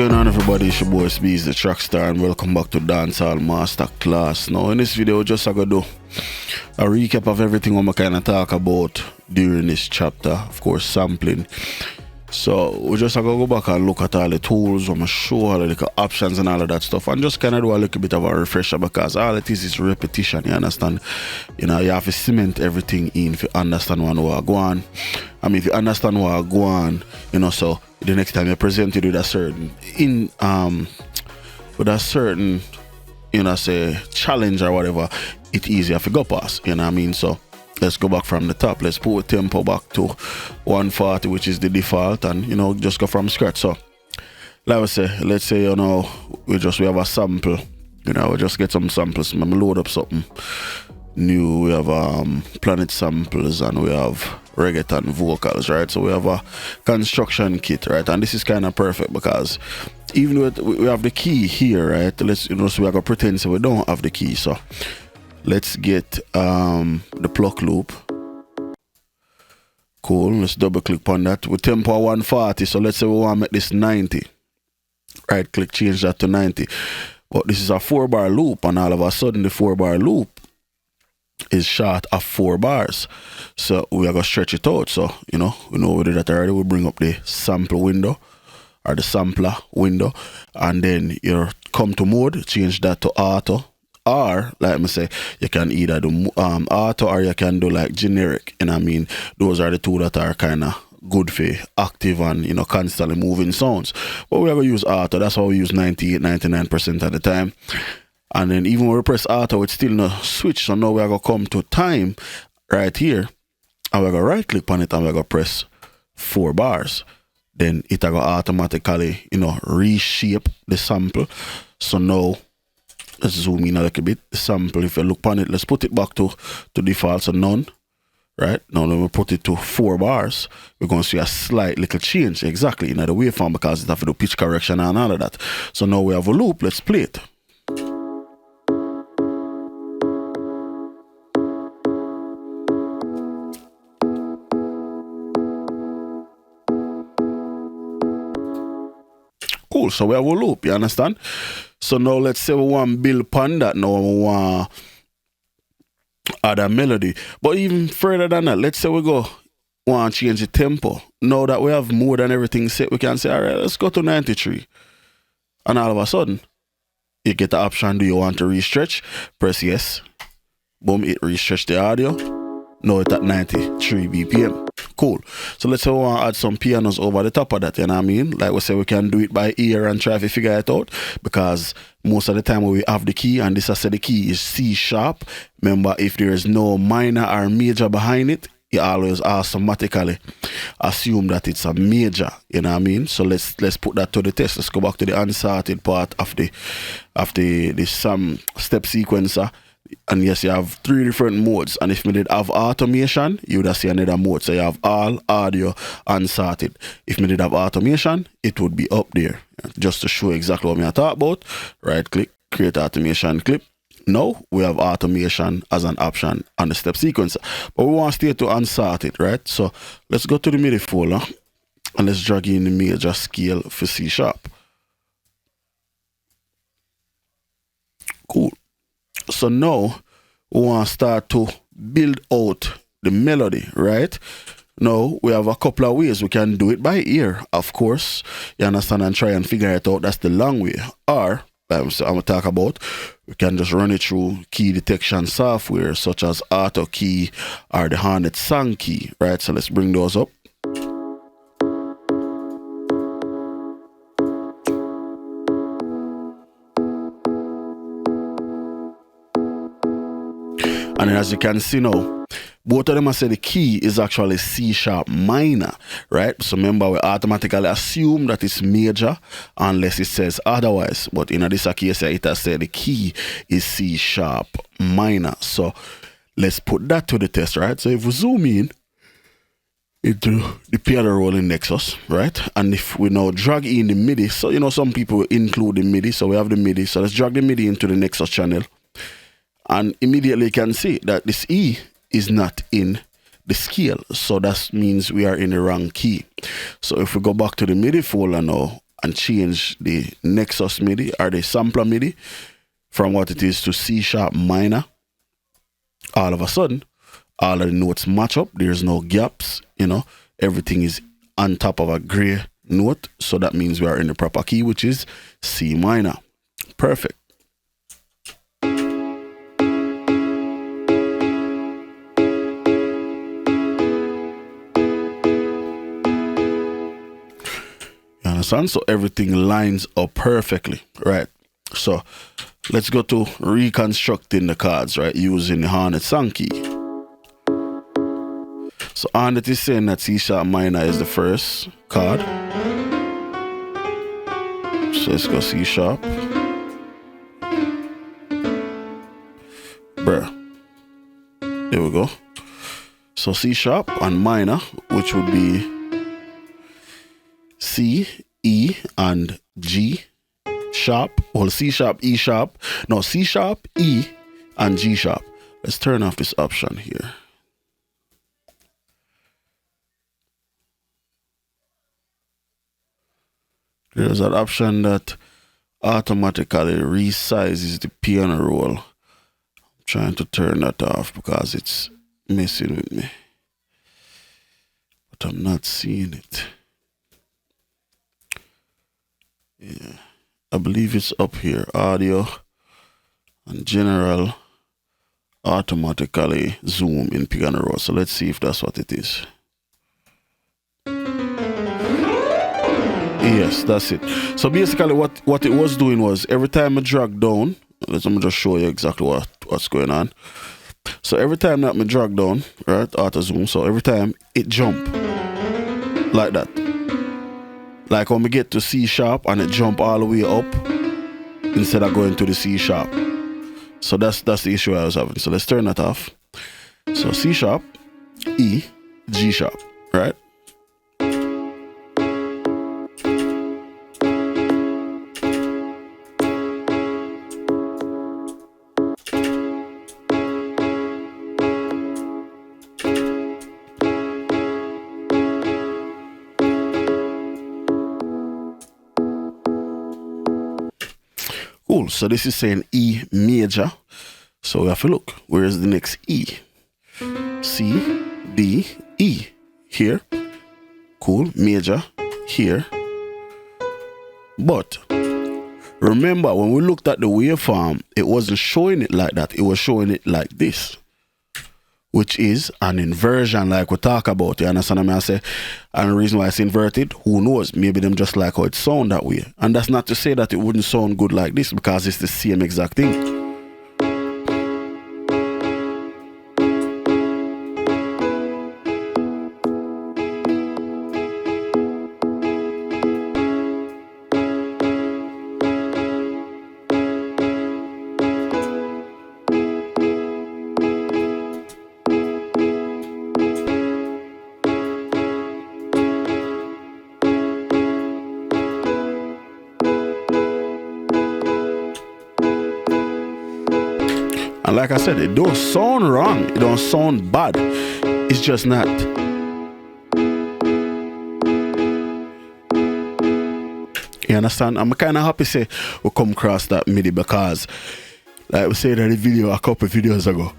going on, everybody? It's your boy Itz-Beez-Da, TrackStar, and welcome back to Dancehall Masterclass. Now in this video we're just gonna do a recap of everything I'm gonna talk about during this chapter. Of course, sampling. So we're just gonna go back and look at all the tools. I'm gonna show all the options and all of that stuff, and just kind of do a little bit of a refresher, because all it is repetition. You understand? You know, you have to cement everything in if you understand what I go on. I mean, if you understand what I go on, you know, so the next time you're presented with a certain you know, say challenge or whatever, it's easier to go past. You know what I mean? So let's go back from the top. Let's put tempo back to 140, which is the default, and you know, just go from scratch. So like I say, let's say, you know, we have a sample. You know, we just get some samples. I'm gonna load up something new. We have planet samples and we have reggaeton vocals, right? So we have a construction kit, right? And this is kind of perfect because even though we have the key here, right? Let's, you know, so we're gonna pretend so we don't have the key. So let's get the pluck loop. Cool. Let's double click on that with tempo 140. So let's say we want to make this 90. Right click, change that to 90. But this is a 4-bar loop, and all of a sudden the 4-bar loop is short of 4 bars. So we are going to stretch it out. So, you know, we know we did that already. We bring up the sample window or the sampler window, and then you come to mode, change that to auto. Or, like I say, you can either do auto or you can do like generic. You know what I mean? Those are the two that are kind of good for active and, you know, constantly moving sounds. But we are going to use auto. That's why we use 98-99% of the time. And then even when we press auto, it's still no switch. So now we are going to come to time right here, and we're going to right click on it, and we're going to press 4 bars. Then it will automatically, you know, reshape the sample. So now let's zoom in a little bit. The sample, if you look on it, let's put it back to default, so none. Right now, when we put it to 4 bars, we're going to see a slight little change exactly in the waveform, because it have to do pitch correction and all of that. So now we have a loop. Let's play it. Cool. So we have a loop. You understand? So now let's say we want to build upon that. Now we want add a melody. But even further than that, let's say we want to change the tempo. Now that we have more than everything set, we can say, all right, let's go to 93. And all of a sudden, you get the option, do you want to restretch? Press yes. Boom, it restretch the audio. Now it's at 93 BPM. Cool. So let's say we want to add some pianos over the top of that, you know what I mean? Like we say, we can do it by ear and try to figure it out, because most of the time when we have the key, and this I said the key is C sharp. Remember, if there is no minor or major behind it, you always automatically assume that it's a major, you know what I mean? So let's put that to the test. Let's go back to the unstarted part of the step sequencer. And yes, you have 3 different modes, and if we did have automation, you would have seen another mode. So you have all, audio, unstarted. If we did have automation, it would be up there. Just to show exactly what we are talking about, right click, create automation clip. Now we have automation as an option on the step sequencer, but we want to stay to unstarted, right? So let's go to the MIDI folder and let's drag in the major scale for C sharp. Cool. So now we want to start to build out the melody, right? Now we have a couple of ways. We can do it by ear, of course, you understand, and try and figure it out. That's the long way. Or, I'm going to talk about, we can just run it through key detection software such as Auto Key or the Hornet Song Key, right? So let's bring those up. And then as you can see now, both of them I say the key is actually C sharp minor, right? So remember, we automatically assume that it's major unless it says otherwise. But in this case, it has said the key is C sharp minor. So let's put that to the test, right? So if we zoom in into the piano rolling Nexus, right? And if we now drag in the MIDI, so you know, some people include the MIDI, so we have the MIDI. So let's drag the MIDI into the Nexus channel. And immediately you can see that this E is not in the scale. So that means we are in the wrong key. So if we go back to the MIDI folder now and change the Nexus MIDI or the sampler MIDI from what it is to C sharp minor, all of a sudden, all of the notes match up. There's no gaps, you know, everything is on top of a gray note. So that means we are in the proper key, which is C minor. Perfect. You understand? So everything lines up perfectly, right? So let's go to reconstructing the chords, right? Using the Hornet song key. So Hornet is saying that C sharp minor is the first chord. So let's go C sharp. Bruh. There we go. So C sharp and minor, which would be C, E, and G sharp. Well, C sharp, E sharp. No, C sharp, E, and G sharp. Let's turn off this option here. There's an option that automatically resizes the piano roll. I'm trying to turn that off because it's messing with me. But I'm not seeing it. Yeah, I believe it's up here. Audio and general automatically zoom in piano roll. So let's see if that's what it is. Yes, that's it. So basically what it was doing was every time I drag down, let me just show you exactly what's going on. So every time that I drag down, right, auto zoom, so every time it jump like that. Like when we get to C sharp and it jump all the way up instead of going to the C sharp. So that's the issue I was having. So let's turn that off. So C sharp, E, G sharp, right? Cool, so this is saying E major. So we have to look, where is the next E? C, D, E, here. Cool, major, here. But remember, when we looked at the waveform, it wasn't showing it like that. It was showing it like this, which is an inversion like we talk about. You understand what I say? And the reason why it's inverted, who knows? Maybe them just like how it sound that way. And that's not to say that it wouldn't sound good like this, because it's the same exact thing. And like I said, it don't sound wrong. It don't sound bad. It's just not. You understand? I'm kind of happy say we come across that MIDI, because like we said in the video a couple of videos ago,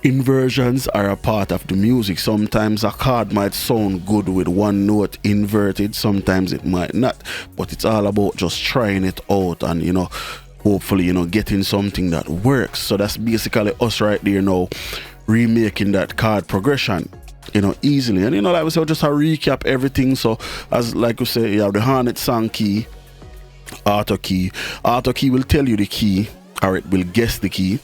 inversions are a part of the music. Sometimes a chord might sound good with one note inverted, sometimes it might not. But it's all about just trying it out and, you know, hopefully, you know, getting something that works. So that's basically us right there now, remaking that chord progression, you know, easily. And, you know, like we said, just to recap everything. So as like we say, you have the Hornet song key, auto key. Auto key will tell you the key, or it will guess the key.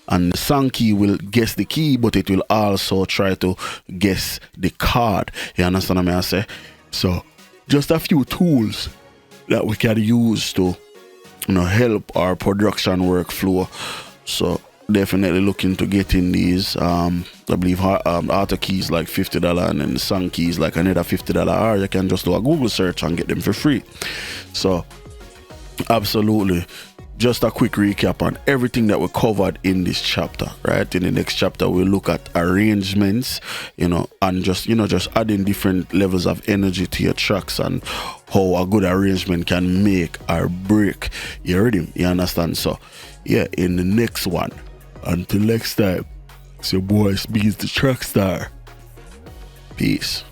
And the song key will guess the key, but it will also try to guess the chord. You understand what I say? So just a few tools that we can use to, you know, help our production workflow. So definitely looking to get in these. I believe auto keys like $50, and then the song keys like another $50, or you can just do a Google search and get them for free. So absolutely just a quick recap on everything that we covered in this chapter, right? In the next chapter, we'll look at arrangements, and just adding different levels of energy to your tracks and how a good arrangement can make or break your rhythm. You understand? So, yeah, in the next one, until next time, it's your boy Itz-Beez-Da, TrackStar. Peace.